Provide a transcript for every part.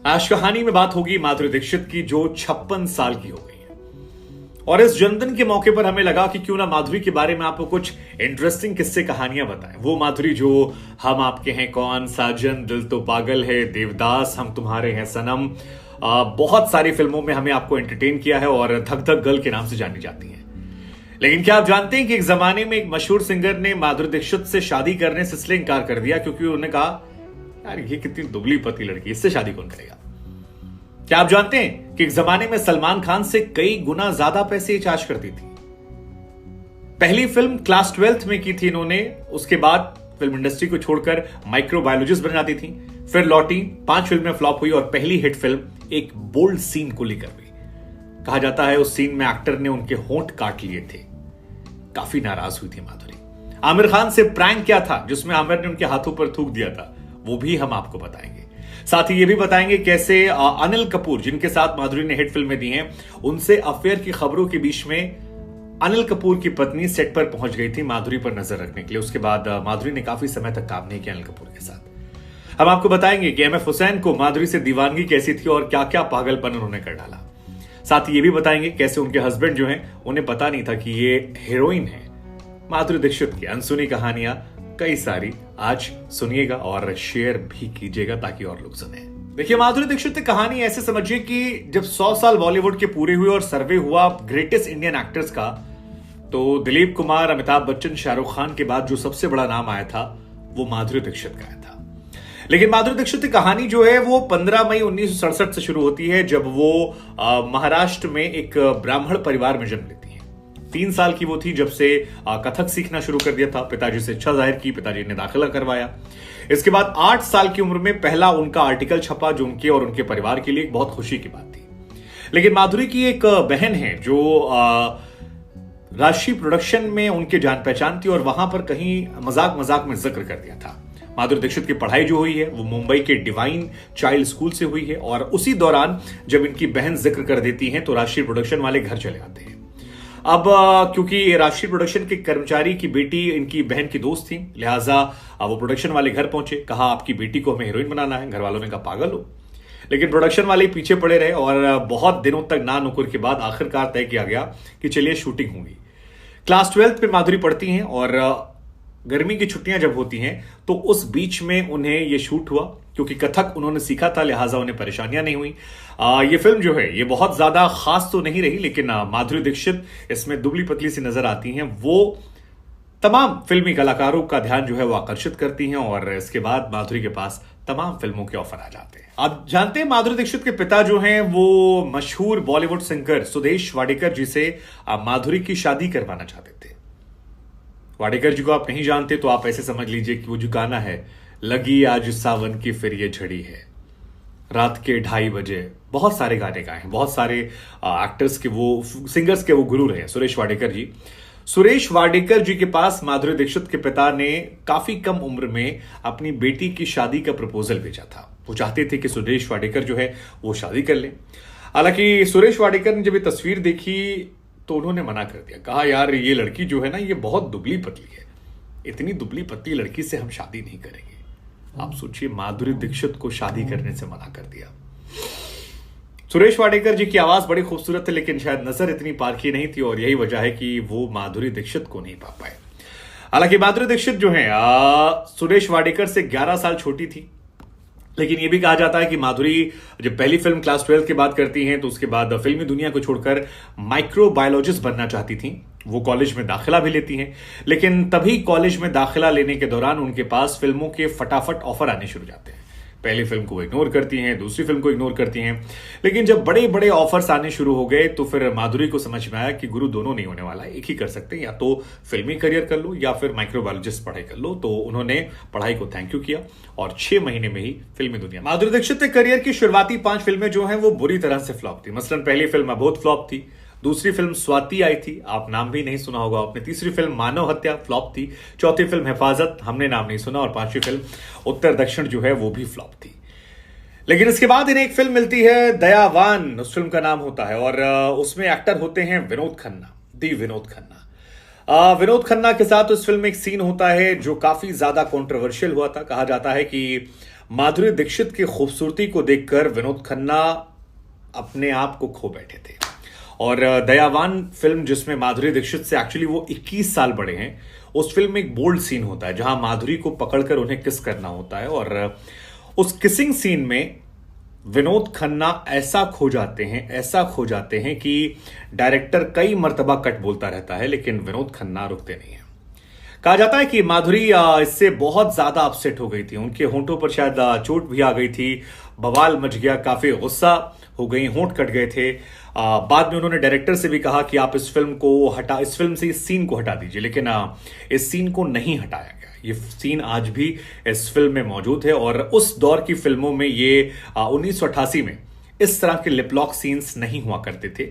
आज कहानी में बात होगी माधुरी दीक्षित की, जो 56 साल की हो गई है। और इस जन्मदिन के मौके पर हमें लगा कि क्यों ना माधुरी के बारे में आपको कुछ इंटरेस्टिंग किस्से कहानियां बताएं। वो माधुरी जो हम आपके हैं कौन, साजन, दिल तो पागल है, देवदास, हम तुम्हारे हैं सनम, बहुत सारी फिल्मों में हमें आपको एंटरटेन किया है और धक धक गर्ल के नाम से जानी जाती हैं। लेकिन क्या आप जानते हैं कि एक जमाने में एक मशहूर सिंगर ने माधुरी दीक्षित से शादी करने से इसलिए इनकार कर दिया क्योंकि उन्होंने कहा यार ये कितनी दुबली पतली लड़की, इससे शादी कौन करेगा। क्या आप जानते हैं कि एक जमाने में सलमान खान से कई गुना ज्यादा पैसे चार्ज करती थी। पहली फिल्म क्लास 12th में की थी इन्होंने, उसके बाद फिल्म इंडस्ट्री को छोड़कर माइक्रोबायोलॉजिस्ट बन जाती थी, फिर लौटी, 5 फिल्में फ्लॉप हुई और पहली हिट फिल्म एक बोल्ड सीन को लेकर हुई। कहा जाता है उस सीन में एक्टर ने उनके होंठ काट लिए थे। काफी नाराज हुई थी माधुरी। आमिर खान से प्रैंक क्या था जिसमें आमिर ने उनके हाथों पर थूक दिया था, वो भी हम आपको बताएंगे। साथ ही ये भी बताएंगे कैसे अनिल कपूर, जिनके साथ माधुरी ने हिट फिल्में दी हैं, उनसे अफेयर की खबरों के बीच में अनिल कपूर की पत्नी सेट पर पहुंच गई थी माधुरी पर नजर रखने के लिए। उसके बाद माधुरी ने काफी समय तक काम नहीं किया अनिल कपूर के साथ। हम आपको बताएंगे कि एमएफ हुसैन को माधुरी से दीवानगी कैसी थी और क्या क्या पागलपन उन्होंने कर डाला। साथ ही ये भी बताएंगे कैसे उनके हस्बैंड जो हैं उन्हें पता नहीं था कि ये हीरोइन है। माधुरी दीक्षित की अनसुनी कहानियां कई सारी आज सुनिएगा और शेयर भी कीजिएगा ताकि और लोग सुने। देखिए, माधुरी दीक्षित की कहानी ऐसे समझिए कि जब 100 साल बॉलीवुड के पूरे हुए और सर्वे हुआ ग्रेटेस्ट इंडियन एक्टर्स का, तो दिलीप कुमार, अमिताभ बच्चन, शाहरुख खान के बाद जो सबसे बड़ा नाम आया था वो माधुरी दीक्षित का आया था। लेकिन माधुरी दीक्षित की कहानी जो है वो 15 मई 1967 से शुरू होती है, जब वो महाराष्ट्र में एक ब्राह्मण परिवार में जन्म लेती है। 3 साल की वो थी जब से कथक सीखना शुरू कर दिया था। पिताजी से इच्छा जाहिर की, पिताजी ने दाखिला करवाया। इसके बाद 8 साल की उम्र में पहला उनका आर्टिकल छपा, जो उनके और उनके परिवार के लिए एक बहुत खुशी की बात थी। लेकिन माधुरी की एक बहन है जो राशि प्रोडक्शन में उनके जान पहचान थी और वहां पर कहीं मजाक मजाक में जिक्र कर दिया था। माधुरी दीक्षित की पढ़ाई जो हुई है वो मुंबई के डिवाइन चाइल्ड स्कूल से हुई है और उसी दौरान जब इनकी बहन जिक्र कर देती है तो राष्ट्रीय प्रोडक्शन वाले घर चले आते हैं। अब क्योंकि राष्ट्रीय प्रोडक्शन के कर्मचारी की बेटी इनकी बहन की दोस्त थी, लिहाजा वो प्रोडक्शन वाले घर पहुंचे, कहा आपकी बेटी को हमें हीरोइन बनाना है। घर वालों ने कहा पागल हो। लेकिन प्रोडक्शन वाले पीछे पड़े रहे और बहुत दिनों तक ना नुकुर के बाद आखिरकार तय किया गया कि चलिए शूटिंग होगी। क्लास 12th में माधुरी पढ़ती हैं और गर्मी की छुट्टियां जब होती हैं तो उस बीच में उन्हें यह शूट हुआ। क्योंकि कथक उन्होंने सीखा था लिहाजा उन्हें परेशानियां नहीं हुई। ये फिल्म जो है ये बहुत ज्यादा खास तो नहीं रही, लेकिन माधुरी दीक्षित इसमें दुबली पतली सी नजर आती हैं। वो तमाम फिल्मी कलाकारों का ध्यान जो है वो आकर्षित करती हैं और इसके बाद माधुरी के पास तमाम फिल्मों के ऑफर आ जाते हैं। आप जानते हैं माधुरी दीक्षित के पिता जो हैं वो मशहूर बॉलीवुड सिंगर सुदेश वाडेकर जी से माधुरी की शादी करवाना चाहते थे। वाडेकर जी को आप नहीं जानते तो आप ऐसे समझ लीजिए कि वो जो गाना है, लगी आज सावन की फिर ये झड़ी है, रात के 2:30 बजे, बहुत सारे गाने गाए हैं, बहुत सारे एक्टर्स के वो सिंगर्स के वो गुरु रहे सुरेश वाडेकर जी। सुरेश वाडेकर जी के पास माधुरी दीक्षित के पिता ने काफी कम उम्र में अपनी बेटी की शादी का प्रपोजल भेजा था। वो चाहते थे कि सुरेश वाडेकर जो है वो शादी कर ले। हालांकि सुरेश वाडेकर ने जब ये तस्वीर देखी तो उन्होंने मना कर दिया, कहा यार ये लड़की जो है ना ये बहुत दुबली पतली है, इतनी दुबली पतली लड़की से हम शादी नहीं करेंगे। आप सोचिए, माधुरी दीक्षित को शादी करने से मना कर दिया। सुरेश वाडेकर जी की आवाज बड़ी खूबसूरत है लेकिन शायद नजर इतनी पारखी नहीं थी और यही वजह है कि वो माधुरी दीक्षित को नहीं पा पाए। हालांकि माधुरी दीक्षित जो है सुरेश वाडेकर से 11 साल छोटी थी। लेकिन यह भी कहा जाता है कि माधुरी जब पहली फिल्म क्लास 12 की बात करती हैं तो उसके बाद फिल्मी दुनिया को छोड़कर माइक्रोबायोलॉजिस्ट बनना चाहती थी। वो कॉलेज में दाखिला भी लेती हैं, लेकिन तभी कॉलेज में दाखिला लेने के दौरान उनके पास फिल्मों के फटाफट ऑफर आने शुरू जाते हैं। पहली फिल्म को इग्नोर करती हैं, दूसरी फिल्म को इग्नोर करती हैं, लेकिन जब बड़े बड़े ऑफर्स आने शुरू हो गए तो फिर माधुरी को समझ में आया कि गुरु दोनों नहीं होने वाला है, एक ही कर सकते हैं, या तो फिल्मी करियर कर लो या फिर माइक्रोबायोलॉजिस्ट पढ़ाई कर लो। तो उन्होंने पढ़ाई को थैंक यू किया और 6 महीने में ही फिल्मी दुनिया। माधुरी दीक्षित के करियर की शुरुआती 5 फिल्में जो हैं वो बुरी तरह से फ्लॉप थी। मसलन पहली फिल्म अबोध फ्लॉप थी, दूसरी फिल्म स्वाति आई थी, आप नाम भी नहीं सुना होगा आपने, तीसरी फिल्म मानव हत्या फ्लॉप थी, चौथी फिल्म हिफाजत, हमने नाम नहीं सुना, और 5वीं फिल्म उत्तर दक्षिण जो है वो भी फ्लॉप थी। लेकिन इसके बाद इन्हें एक फिल्म मिलती है दयावान, उस फिल्म का नाम होता है, और उसमें एक्टर होते हैं विनोद खन्ना, दी विनोद खन्ना। विनोद खन्ना के साथ उस फिल्म में एक सीन होता है जो काफी ज्यादा कंट्रोवर्शियल हुआ था। कहा जाता है कि माधुरी दीक्षित की खूबसूरती को देखकर विनोद खन्ना अपने आप को खो बैठे थे। और दयावान फिल्म, जिसमें माधुरी दीक्षित से एक्चुअली वो 21 साल बड़े हैं, उस फिल्म में एक बोल्ड सीन होता है जहां माधुरी को पकड़कर उन्हें किस करना होता है। और उस किसिंग सीन में विनोद खन्ना ऐसा खो जाते हैं कि डायरेक्टर कई मर्तबा कट बोलता रहता है, लेकिन विनोद खन्ना रुकते नहीं है। कहा जाता है कि माधुरी इससे बहुत ज्यादा अपसेट हो गई थी, उनके होंठों पर शायद चोट भी आ गई थी, बवाल मच गया, काफी गुस्सा हो गई, होंठ कट गए थे। बाद में उन्होंने डायरेक्टर से भी कहा कि आप इस फिल्म से इस सीन को हटा दीजिए, लेकिन इस सीन को नहीं हटाया गया। ये सीन आज भी इस फिल्म में मौजूद है और उस दौर की फिल्मों में ये 1988 में इस तरह के लिपलॉक सीन्स नहीं हुआ करते थे।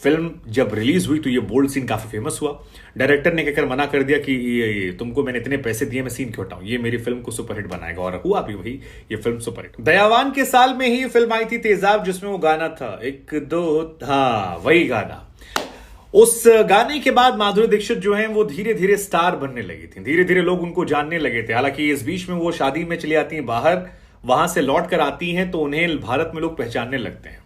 फिल्म जब रिलीज हुई तो ये बोल्ड सीन काफी फेमस हुआ। डायरेक्टर ने कहकर मना कर दिया कि ये तुमको मैंने इतने पैसे दिए, मैं सीन क्यों हटाऊं, ये मेरी फिल्म को सुपरहिट बनाएगा, और हुआ भी वही, ये फिल्म सुपरहिट। दयावान के साल में ही फिल्म आई थी तेजाब, जिसमें वो गाना था एक दो, हाँ वही गाना। उस गाने के बाद माधुरी दीक्षित जो है वो धीरे धीरे स्टार बनने लगी थी, धीरे धीरे लोग उनको जानने लगे थे। हालांकि इस बीच में वो शादी में चली आती हैं बाहर, वहां से लौट कर आती हैं तो उन्हें भारत में लोग पहचानने लगते हैं।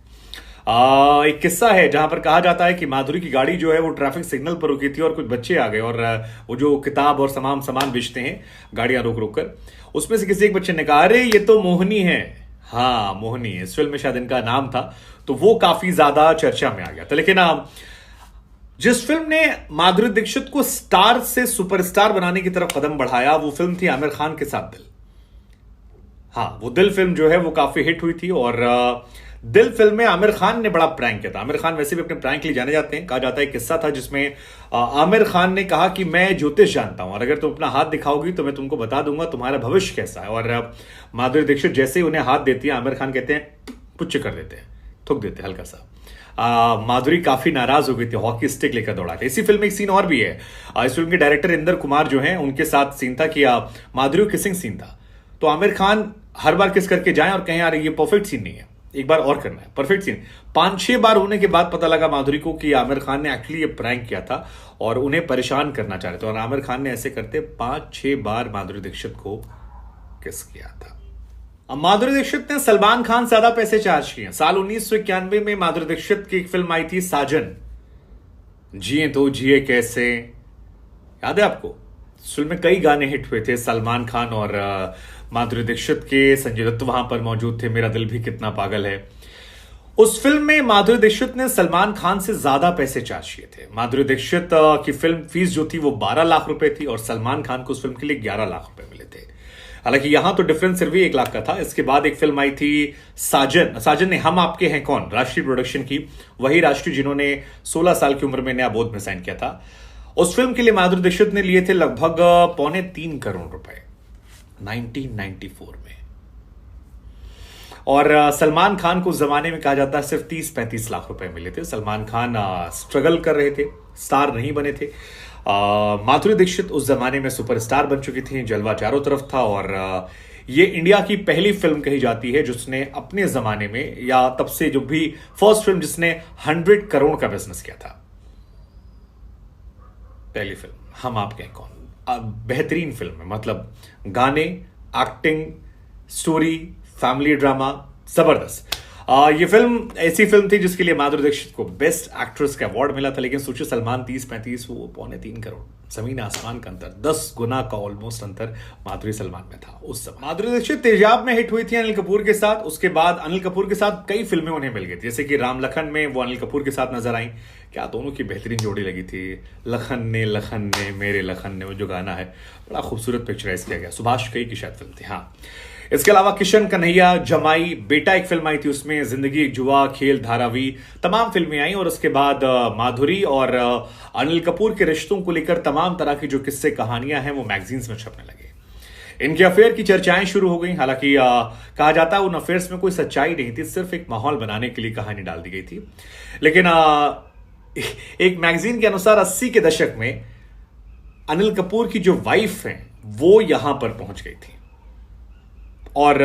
एक किस्सा है जहां पर कहा जाता है कि माधुरी की गाड़ी जो है वो ट्रैफिक सिग्नल पर रुकी थी और कुछ बच्चे आ गए और वो जो किताब और सामान बेचते हैं गाड़ियां रोक रोक कर, उसमें से किसी एक बच्चे ने कहा, अरे ये तो मोहनी है। हाँ मोहनी, इस फिल्म में शायद इनका नाम था, तो वो काफी ज्यादा चर्चा में आ गया था। लेकिन जिस फिल्म ने माधुरी दीक्षित को स्टार से सुपरस्टार बनाने की तरफ कदम बढ़ाया, वो फिल्म थी आमिर खान के साथ दिल। हाँ, वो दिल फिल्म जो है वो काफी हिट हुई थी और दिल फिल्म में आमिर खान ने बड़ा प्रैंक किया था। आमिर खान वैसे भी अपने प्रैंक के लिए जाने जाते हैं। कहा जाता है, किस्सा था जिसमें आमिर खान ने कहा कि मैं ज्योतिष जानता हूं और अगर तुम अपना हाथ दिखाओगी तो मैं तुमको बता दूंगा तुम्हारा भविष्य कैसा है। और माधुरी दीक्षित जैसे ही उन्हें हाथ देती है, आमिर खान कहते हैं पुच्छ कर देते हैं, थूक देते हैं हल्का सा। माधुरी काफी नाराज हो गई थी, हॉकी स्टिक लेकर दौड़ा के। इसी फिल्म में एक सीन और भी है। इस फिल्म के डायरेक्टर इंदर कुमार जो हैं, उनके साथ सीन था कि माधुरी किसिंग सीन था, तो आमिर खान हर बार किस करके जाएं और कहें यार ये परफेक्ट सीन नहीं है, एक बार और करना है, परफेक्ट सीन। 5-6 बार होने के बाद पता लगा माधुरी को कि आमिर खान ने एक्चुअली ये प्रैंक किया था और उन्हें परेशान करना चाह रहे थे, और आमिर खान ने ऐसे करते 5-6 बार माधुरी दीक्षित को किस किया था। अब माधुरी दीक्षित ने सलमान खान से ज्यादा पैसे चार्ज किए। साल 1991 में माधुरी दीक्षित की एक फिल्म आई थी साजन, जिए तो जिए कैसे, याद है आपको? इस फिल्म में कई गाने हिट हुए थे, सलमान खान और माधुरी दीक्षित के, संजय दत्त वहां पर मौजूद थे, मेरा दिल भी कितना पागल है। उस फिल्म में माधुरी दीक्षित ने सलमान खान से ज्यादा पैसे चार्ज किए थे। माधुरी दीक्षित की फिल्म फीस जो थी वो 12 लाख रुपए थी और सलमान खान को उस फिल्म के लिए 11 लाख रुपए मिले थे। हालांकि यहां तो डिफरेंस सिर्फ 1 लाख का था। इसके बाद एक फिल्म आई थी साजन ने हम आपके हैं कौन, राष्ट्रीय प्रोडक्शन की, वही राष्ट्रीय जिन्होंने 16 साल की उम्र में नया बोध में साइन किया था। उस फिल्म के लिए माधुरी दीक्षित ने लिए थे लगभग 2.25 करोड़ रुपए 1994 में। और सलमान खान को उस जमाने में कहा जाता है सिर्फ 30-35 लाख रुपए मिले थे। सलमान खान स्ट्रगल कर रहे थे, स्टार नहीं बने थे। माधुरी दीक्षित उस जमाने में सुपरस्टार बन चुकी थी, जलवा चारों तरफ था और ये इंडिया की पहली फिल्म कही जाती है जिसने अपने जमाने में, या तब से जो भी फर्स्ट फिल्म जिसने 100 करोड़ का बिजनेस किया था। पहली फिल्म हम आपके हैं कौन, बेहतरीन फिल्म है, मतलब गाने, एक्टिंग, स्टोरी, फैमिली ड्रामा जबरदस्त। ये फिल्म ऐसी फिल्म थी जिसके लिए माधुरी दीक्षित को बेस्ट एक्ट्रेस का अवार्ड मिला था। लेकिन सोचिए, सलमान 30-35, वो 2.25 करोड़, जमीन आसमान का अंतर, 10 गुना का ऑलमोस्ट अंतर माधुरी सलमान में था उस समय। माधुरी दीक्षित तेजाब में हिट हुई थी अनिल कपूर के साथ। उसके बाद अनिल कपूर के साथ कई फिल्में उन्हें मिल गई थी, जैसे कि राम लखन में वो अनिल कपूर के साथ नजर आई। क्या दोनों की बेहतरीन जोड़ी लगी थी। लखन ने मेरे लखन ने, वो जो गाना है बड़ा खूबसूरत पिक्चराइज किया गया। सुभाष कई की शायद फिल्म थी। हाँ, इसके अलावा किशन कन्हैया, जमाई, बेटा एक फिल्म आई थी, उसमें जिंदगी एक जुआ, खेल, धारावी, तमाम फिल्में आई। और उसके बाद माधुरी और अनिल कपूर के रिश्तों को लेकर तमाम तरह की जो किस्से कहानियां हैं वो मैगजीन्स में छपने लगे। इनके अफेयर की चर्चाएं शुरू हो गई। हालांकि कहा जाता है उन अफेयर्स में कोई सच्चाई नहीं थी, सिर्फ एक माहौल बनाने के लिए कहानी डाल दी गई थी। लेकिन एक मैगजीन के अनुसार 80 के दशक में अनिल कपूर की जो वाइफ है वो यहां पर पहुंच गई थी और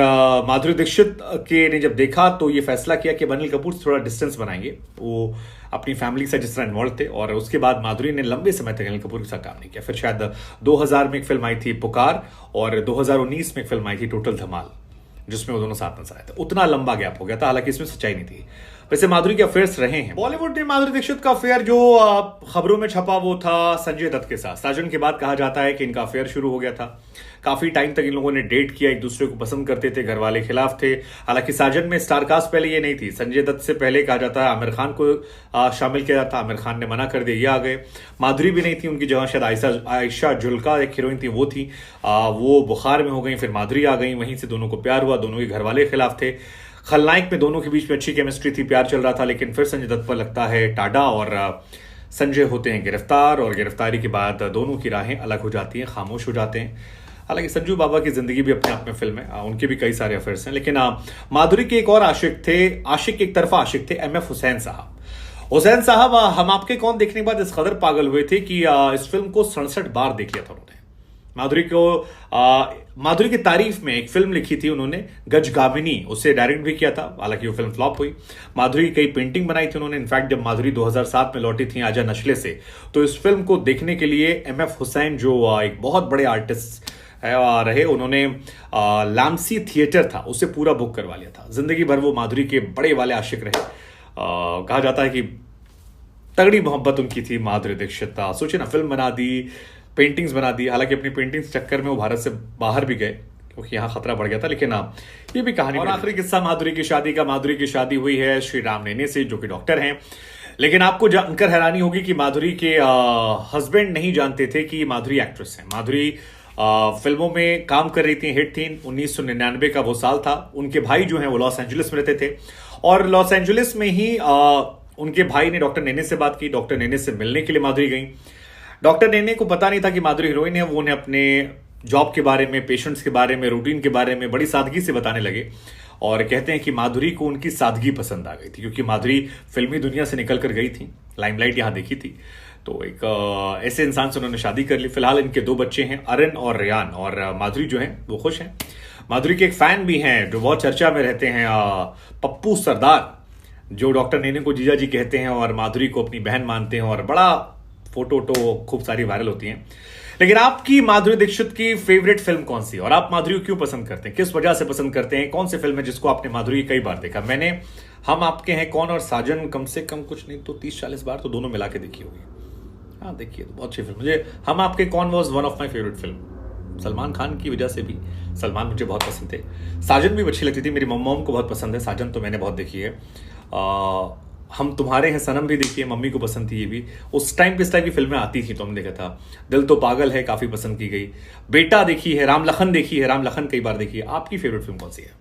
माधुरी दीक्षित के ने जब देखा तो ये फैसला किया कि अनिल कपूर से थोड़ा डिस्टेंस बनाएंगे। वो अपनी फैमिली के साथ जिस तरह इन्वॉल्व थे, और उसके बाद माधुरी ने लंबे समय तक अनिल कपूर के साथ काम नहीं किया। फिर शायद 2000 में एक फिल्म आई थी पुकार और 2019 में एक फिल्म आई थी टोटल धमाल, जिसमें वो दोनों साथ नजर आए थे। उतना लंबा गैप हो गया था, हालांकि इसमें सच्चाई नहीं थी। वैसे माधुरी के अफेयर्स रहे हैं। बॉलीवुड ने माधुरी दीक्षित का अफेयर जो खबरों में छपा वो था संजय दत्त के साथ। साजन के बाद कहा जाता है कि इनका अफेयर शुरू हो गया था। काफी टाइम तक इन लोगों ने डेट किया, एक दूसरे को पसंद करते थे, घर वाले खिलाफ थे। हालांकि साजन में स्टारकास्ट पहले ये नहीं थी। संजय दत्त से पहले कहा जाता है आमिर खान को शामिल किया जाता, आमिर खान ने मना कर दिया, ये आ गए। माधुरी भी नहीं थी, उनकी जगह शायद आयशा जुल्का एक हीरोइन थी, वो थी, वो बुखार में हो गई, फिर माधुरी आ गई। वहीं से दोनों को प्यार हुआ, दोनों के घर वाले खिलाफ थे। खलनायक में दोनों के बीच में अच्छी केमिस्ट्री थी, प्यार चल रहा था, लेकिन फिर संजय दत्त पर लगता है टाडा और संजय होते हैं गिरफ्तार, और गिरफ्तारी के बाद दोनों की राहें अलग हो जाती हैं, खामोश हो जाते हैं। हालांकि संजू बाबा की जिंदगी भी अपने आप में फिल्म है, उनके भी कई सारे अफेयर्स हैं, लेकिन माधुरी के एक और आशिक थे, एक तरफा आशिक थे एमएफ हुसैन साहब। हुसैन साहब हम आपके कौन देखने के बाद इस कदर पागल हुए थे कि इस फिल्म को 67 बार देख लिया था उन्होंने। माधुरी की तारीफ में एक फिल्म लिखी थी उन्होंने, गजगामिनी, उसे डायरेक्ट भी किया था, हालांकि वो फिल्म फ्लॉप हुई। माधुरी की कई पेंटिंग बनाई थी उन्होंने। इनफैक्ट जब माधुरी 2007 में लौटी थी आजा नशले से, तो इस फिल्म को देखने के लिए एमएफ हुसैन जो एक बहुत बड़े आर्टिस्ट रहे, उन्होंने लामसी थिएटर था उसे पूरा बुक करवा लिया था। जिंदगी भर वो माधुरी के बड़े वाले आशिक रहे। कहा जाता है कि तगड़ी मोहब्बत उनकी थी माधुरी दीक्षित। सोचिए ना, फिल्म बना दी, पेंटिंग्स बना दी। हालांकि अपनी पेंटिंग्स चक्कर में वो भारत से बाहर भी गए क्योंकि यहाँ खतरा बढ़ गया था, लेकिन ये भी कहानी। और आखिरी किस्सा माधुरी की शादी का। माधुरी की शादी हुई है श्री राम नेने से, जो कि डॉक्टर हैं। लेकिन आपको जानकर हैरानी होगी कि माधुरी के हस्बैंड नहीं जानते थे कि माधुरी एक्ट्रेस है। माधुरी फिल्मों में काम कर रही थी, हिट थी। 1999 का वो साल था। उनके भाई जो हैं वो लॉस एंजलिस में रहते थे, और लॉस एंजलिस में ही उनके भाई ने डॉक्टर नेने से बात की। डॉक्टर नेने से मिलने के लिए माधुरी गई। डॉक्टर नेने को पता नहीं था कि माधुरी हीरोइन है। वो उन्हें अपने जॉब के बारे में, पेशेंट्स के बारे में, रूटीन के बारे में बड़ी सादगी से बताने लगे, और कहते हैं कि माधुरी को उनकी सादगी पसंद आ गई थी, क्योंकि माधुरी फिल्मी दुनिया से निकल कर गई थी, लाइमलाइट यहां देखी थी। तो एक ऐसे इंसान से उन्होंने शादी कर ली। फिलहाल इनके 2 बच्चे हैं, अरन और रियान, और माधुरी जो है वो खुश हैं। माधुरी के एक फैन भी हैं जो बहुत चर्चा में रहते हैं, पप्पू सरदार, जो डॉक्टर नेने को जीजा जी कहते हैं और माधुरी को अपनी बहन मानते हैं, और बड़ा फोटो खूब सारी वायरल होती हैं। लेकिन आपकी माधुरी दीक्षित की फेवरेट फिल्म कौन सी, और आप माधुरी को क्यों पसंद करते हैं, किस वजह से पसंद करते हैं? कौन सी फिल्म है जिसको आपने माधुरी कई बार देखा? मैंने हम आपके हैं कौन और साजन कम से कम कुछ नहीं तो 30-40 बार तो दोनों मिला के देखी होगी। हाँ देखिए, तो बहुत अच्छी फिल्म। मुझे हम आपके कौन was one of my favourite film. Salman Khan की वजह से भी, सलमान मुझे बहुत पसंद थे। साजन भी अच्छी लगती थी, मेरी मम्मा को बहुत पसंद है। साजन तो मैंने बहुत देखी है। हम तुम्हारे हैं सनम भी देखी है, मम्मी को पसंद थी ये भी। उस टाइम पे इस टाइप की फिल्में आती थी तो हमने देखा था। दिल तो पागल है काफी पसंद की गई। बेटा देखी है, राम लखन देखी है, राम लखन कई बार देखी है। आपकी फेवरेट फिल्म कौन सी है?